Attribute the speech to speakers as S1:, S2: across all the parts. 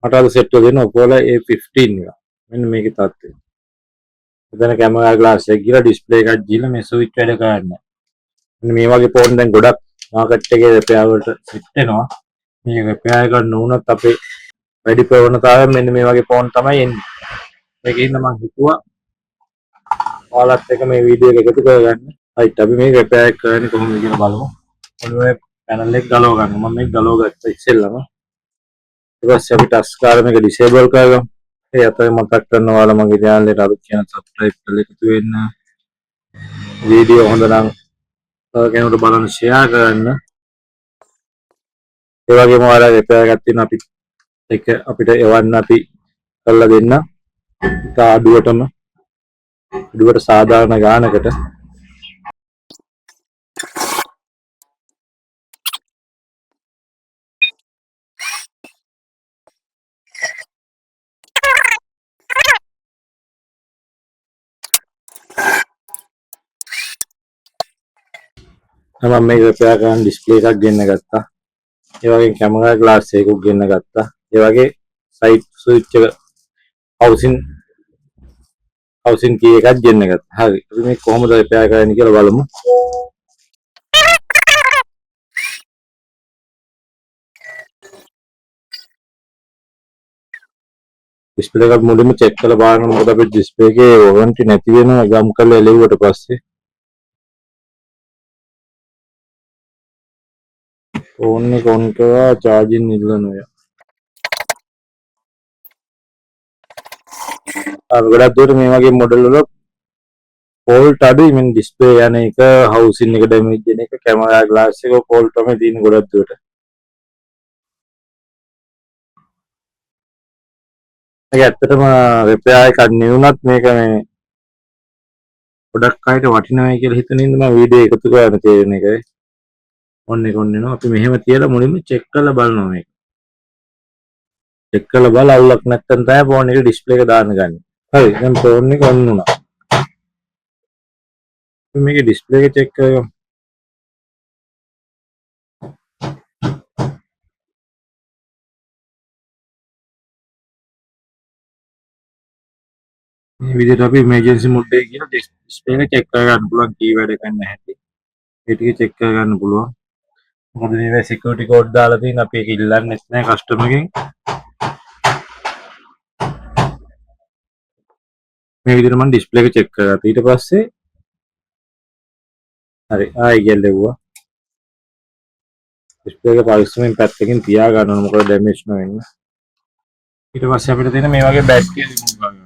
S1: මට අද සෙට් වෙලා දෙන Oppo A15 එක. මෙන්න මේකේ තත්ත්වය. එතන කැමරා ග්ලාස් එක ගිහලා ඩිස්ප්ලේ එකක් ගිහලා මේ ස්විච් වැඩ කරන්නේ. මෙන්න මේ වගේ ෆෝන් දැන් ගොඩක් මාකට් එකේ රිපෙයාර් වලට සෙට් වෙනවා. මේ රිපෙයාර් කරන්න උනත් අපේ වැඩි ප්‍රවණතාවයෙන් මෙන්න මේ වගේ ෆෝන් තමයි එන්නේ. මේකේ ඉන්න මම හිතුවා ඔයාලත් එක්ක මේ වීඩියෝ එක එකතු කරගන්න. හයිට් අපි මේක රිපෙයාර් කරන්නේ කොහොමද කියලා බලමු. ඔළුවේ පැනල් එක ගලව ගන්න. මම මේක ගලව ගත්තා ඉස්සෙල්ලම. ඊට පස්සේ අපි ටච් කාර්ය මේක ඩිසේබල් කරගමු. ඒ අතරේ මතක් කරනවා ඔයාලා මගේ channel එකට අලුත් කියන subscribe කරලා එකතු වෙන්න. වීඩියෝ හොඳ නම් තව කෙනෙකුට බලන්න ෂෙයා කරන්න. ඒ වගේම ඔයාලා රිපෙයාර් එකක් තියෙන අපිට එවන්න අපි කරලා දෙන්න. ඒක අඩුවට සාධාරණ ගානකට මම මේක රිපෙයාර් කරන්න ඩිස්ප්ලේ එකක් ගෙන්න ගත්තා. ඒ වගේ කැමරා ග්ලාස් එකක් ගෙන්න ගත්තා. ඒ වගේ සයිඩ් ස්විච් එක හවුසින් කී එකක් ගෙන්න ගත්තා. හරි. අපි මේ කොහොමද රිපෙයාර් කරන්නේ කියලා බලමු. ඩිස්ප්ලේ එක මුලින්ම චෙක් කරලා බලන්න. මොකද අපේ ඩිස්ප්ලේ එකේ වොරන්ටි නැති වෙනවා ගම් කරලා එලෙව්වට පස්සේ. ෆෝන් එක ඔන් කරලා charging ඉල්ලනවා. ගොඩක් දුරට මේ වගේ මොඩල් වල ෆෝල්ට් අඩුයි. මෙන්න ඩිස්ප්ලේ යන එක, හවුසින් එක ඩැමේජ් වෙන එක, කැමරා ග්ලාස් එක ෆෝල්ට් තමයි තියෙන්නේ ගොඩක් දුරට. ඒක ඇත්තටම රිපෙයාර් එකක් නෙවුනත් මේක මේ ගොඩක් අයට වටිනවයි කියලා හිතන ඉඳ මම වීඩියෝ එකතු කරන්න තේරෙන එකයි. ඔන්න එක ඔන්නවා. අපි මෙහෙම තියලා මුලින්ම චෙක් කරලා බලනවා මේක. චෙක් කරලා බලලා අවුලක් නැත්නම් තමයි ෆෝන් එකේ ඩිස්ප්ලේ එක දාන්න ගන්නේ. හරි. දැන් ෆෝන් එක ඔන් වුණා. අපි මේකේ ඩිස්ප්ලේ එක චෙක් කරගමු. මේ විදිහට අපි ඉමර්ජන්සි මොඩ් එකේ කියලා ඩිස්ප්ලේ එක චෙක් කරගන්න පුළුවන් කීවැඩ් එකක් නැහැ. ඒ ටික චෙක් කරගන්න පුළුවන්. මොකද මේ සිකියුරිටි කෝඩ් දාලා තියෙන අපි ඒක ඉල්ලන්නේ නැහැ කස්ටමර්ගෙන්. මේ විදිහට මම ඩිස්ප්ලේ එක චෙක් කරගත්තා. ඊට පස්සේ හරි ආයෙ ගැලෙව්වා. ඩිස්ප්ලේ එක පරිස්සමෙන් පැත්තකින් තියා ගන්න ඕන මොකද ඩැමේජ් නොවෙන්න. ඊට පස්සේ අපිට තියෙන මේ වගේ බැටරිය රිමූව් කරගන්න.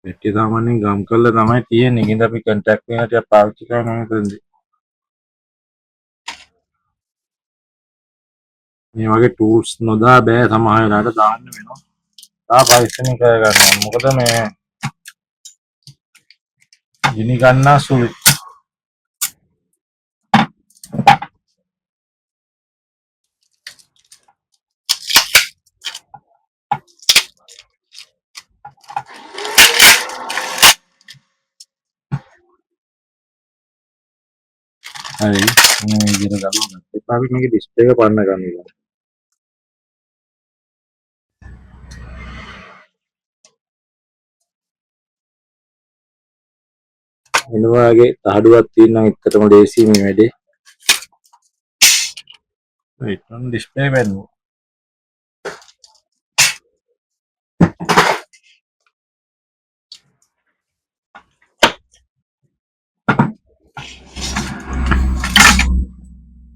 S1: බැටරිය සාමාන්‍යයෙන් ගම් කරලා තමයි තියෙන්නේ. ඒකින්ද අපි කන්ටැක්ට් එක ටිකක් පාවිච්චි කරනවා නේද? මේ වගේ ටූල්ස් නොදා බෑ සමහර වෙලාවට දාන්න වෙනවා. තා පරිස්සමින් කරගන්න ඕනේ. මොකද මේ ගිනි ගන්නා සුළුයි. හරි මේ විදිහට ගලවගත්තා. ඒක අපි මේකේ ඩිස්ප්ලේ එක පන්න ගන්නවා. එන වාගේ තහඩුවක් තියෙනවා ඇත්තටම ලේසි මේ වැඩේ. ඒක නම් ඩිස්ප්ලේ වෙනවා.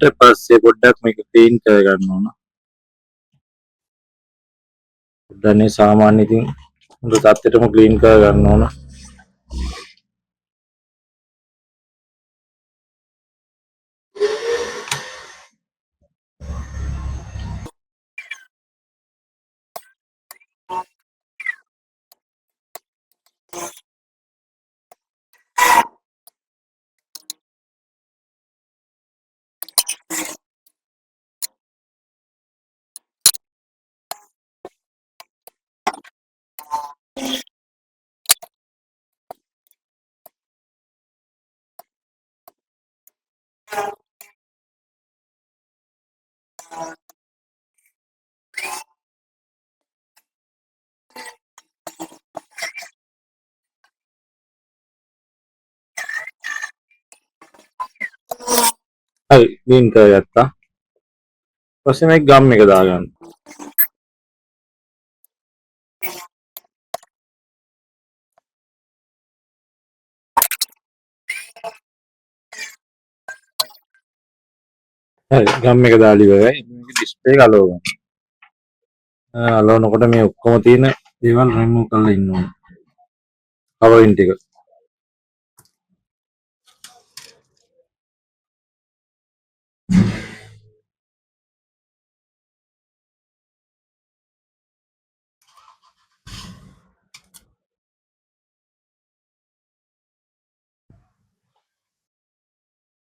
S1: ඊට පස්සේ පොඩ්ඩක් මේක ක්ලීන් කරගන්න ඕන. පොඩ්ඩක් සාමාන්‍ය ඉතින් හොඳ තත්ත්වෙටම ක්ලීන් කරගන්න ඕන. හරි ක්ලීන් කරගත්තා. ඊපස්සේ මේක ගම් එක දාගන්න. හරි ගම් එක දාලා ඉවරයි. මේක ඩිස්ප්ලේ එක අලව ගන්න. අලවනකොට මේ ඔක්කොම තියෙන දේවල් රිමූව් කරලා ඉන්න ඕනේ. කවරින් ටික.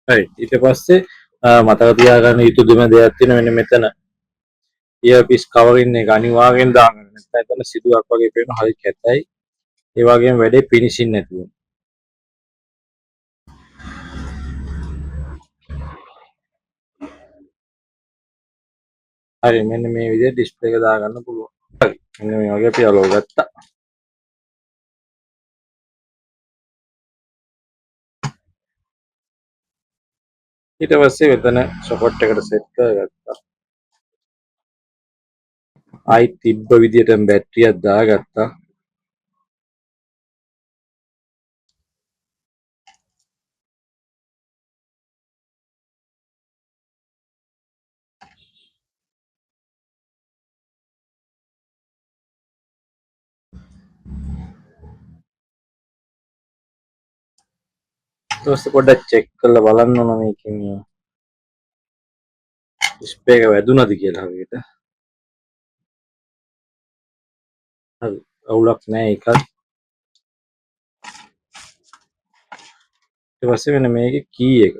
S1: හරි ඊට පස්සේ මතක තියාගන්න යුතු දෙම දෙයක් තියෙනවා මෙන්න මෙතන. ඉයර්පීස් කවරින් එක අනිවාර්යෙන් දාගන්න. නැත්නම් එතන සිදුවක් වගේ පේනවා හරි කැතයි. ඒ වගේම වැඩේ ෆිනිෂින් නැති වෙනවා. හරි මෙන්න මේ විදිහට ඩිස්ප්ලේ එක දාගන්න පුළුවන්. හරි මෙන්න මේ වගේ අපි අලව ගත්තා. ඊට පස්සේ මෙතන සොකට් එකට සෙට් කරගත්තා. ආයි තිබ්බ විදිහටම බැටරියක් දාගත්තා. ඊට පස්සේ පොඩ්ඩක් චෙක් කරලා බලන්න ඕන මේකෙන් ඩිස්ප්ලේ එක වැදුනද කියලා හරියට. හරි අවුලක් නැහැ ඒකත්. ඊට පස්සේ මෙන්න මේකේ කී එක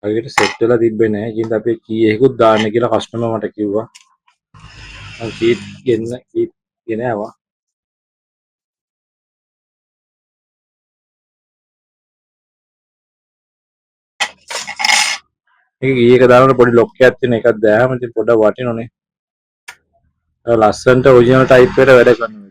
S1: හරියට සෙට් වෙලා තිබ්බේ නැහැ. ඒකින්ද අපි කී එකකුත් දාන්න කියලා කස්ටමර් මට කිව්වා. මම කීත් ගෙන ආවා. මේක කී එක දානකොට පොඩි ලොක් එකක් තියෙන එකක් දැම්මම ඉතින් පොඩ්ඩක් වටිනෝනේ. ලස්සන්ට ඔරිජිනල් ටයිප් එකට වැඩ කරනවා.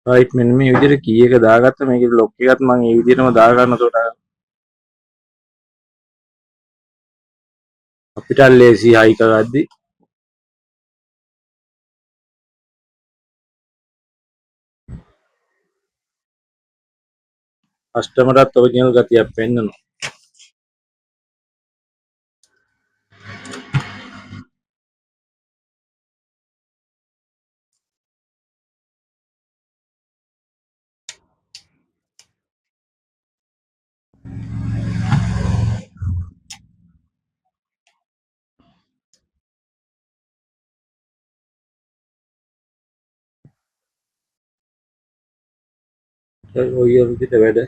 S1: රයිට් මෙන්න මේ විදිහට කී එක දාගත්ත මේකේ ලොක් එකත් මම මේ විදිහටම දාගන්න උඩ අපිට ලේසි හයි කරද්දි කස්ටමර්ටත් ඔරිජිනල් ගතියක් පෙන්නනවා. ඔය විදිහට වැඩ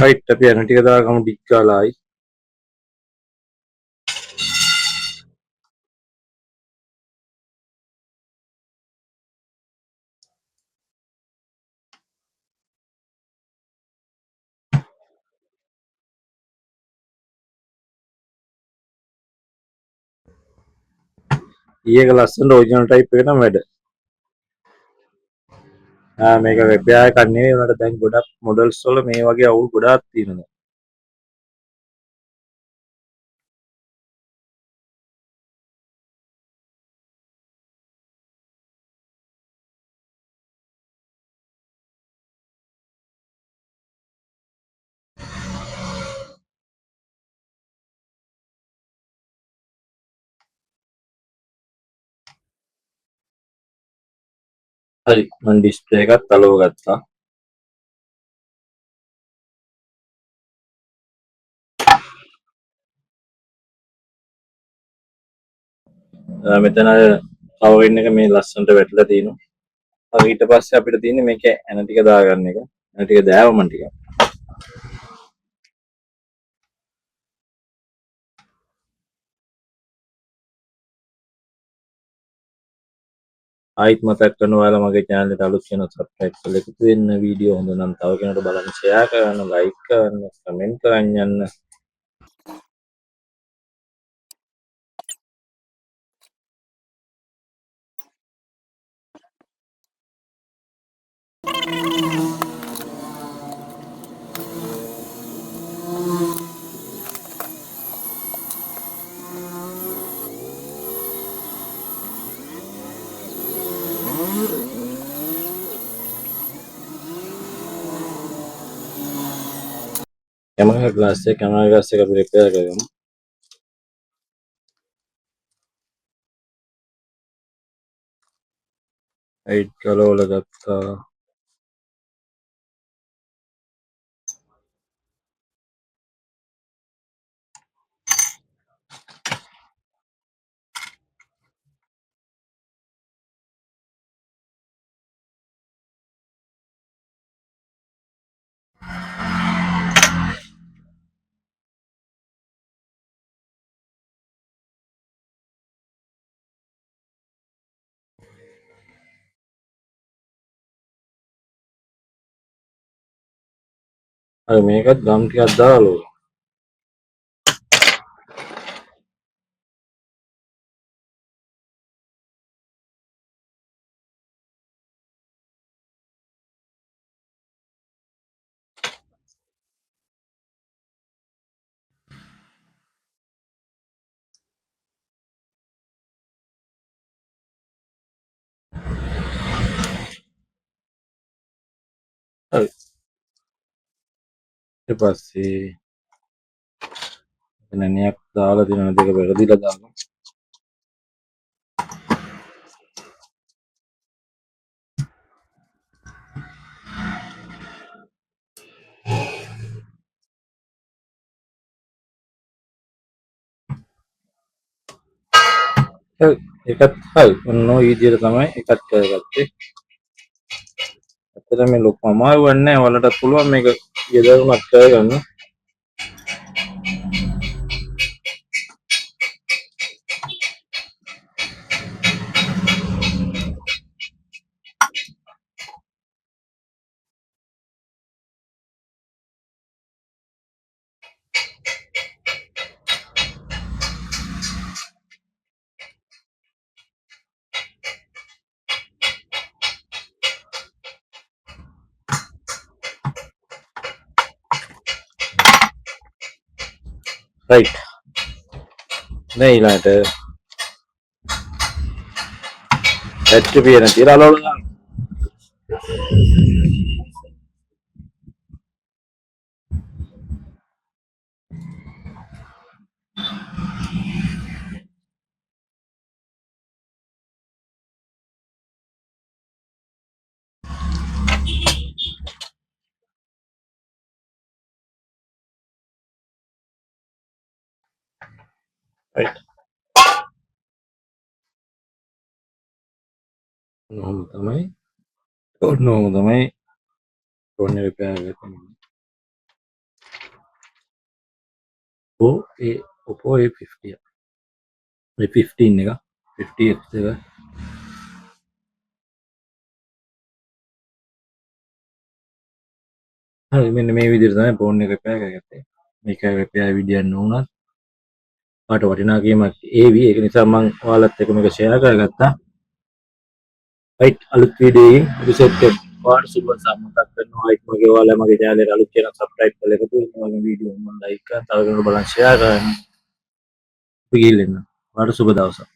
S1: රයිට් අපි යන ටික දාගමු ඩික් කාලායි ඊයක ලස්සනට ඔරිජිනල් ටයිප් එක නම් වැඩ. මේක වෙබ් එකක් නෙවෙයි උනට දැන් ගොඩක් මොඩල්ස් වල මේ වගේ අවුල් ගොඩාක් තියෙනවා. හරි මම ඩිස්ප්ලේ එකත් අලව ගත්තා. මෙතන කවරින් එක මේ ලස්සනට වැටලා තියෙනවා. ඊට පස්සේ අපිට තියෙන්නේ මේක ඇන ටික දාගන්න එක. ඇන ටික දෑවම ටික. ආයිත් මතක් කරනවා ඔයාලා මගේ channel එකට අලුත් වෙන subscribe කරලා එකතු වෙන්න. වීඩියෝ හොඳ නම් තව කෙනෙකුට බලන්න share කරන්න, like කරන්න, comment කරන්න යන්න. කැමරා ග්ලාස් එක අපි රිපෙයාර් කරගමු. ලයිට් ගලවල ගත්තා. අර මේකත් ගම් ටිකක් දාලා හරි. ඊට පස්සේ නැණයක් දාලා දින දෙක පෙරදිලා දානවා. හරි. ඒකත් හරි. ඔන්න ඔය විදිහට තමයි එකත් කරගත්තේ. ඇත්තට මේ ලොකු අමාරුවක් නැහැ. ඔයාලට පුළුවන් මේක ගෙදරමත් කරගන්න. රයිට්. දැන් ඊළඟට ඇට් පියන තියලා අලවල දාන්න. රයිට්. ඔන්න තමයි ෆෝන් එක රිපෙයාර් කරගන්න. Oppo A50 A15 එක 50x එක හරි. මෙන්න මේ විදිහට තමයි ෆෝන් එක රිපෙයාර් කරගත්තේ. මේක රිපෙයාර් වීඩියෝ නුනත් පාට වටිනා ගේමක් ඒවි. ඒක නිසා මම ඔයාලත් එක්ක මේක ෂෙයා කරගත්තා. රයිට්. අලුත් වීඩියෝ එකකින් ඉතිසෙත් ඔයාලට සුබ සම්මතක් කරනවා. අයිත් මගේ ඔයාලා මගේ channel එකට අලුත් කෙනෙක් subscribe කරලා එකතු වෙන්න. මගේ වීඩියෝ මම like කරලා තව කෙනෙකුට බලන්න ෂෙයා කරන්න. අපි ගිහින් එන්න. ඔයාලට සුබ දවසක්.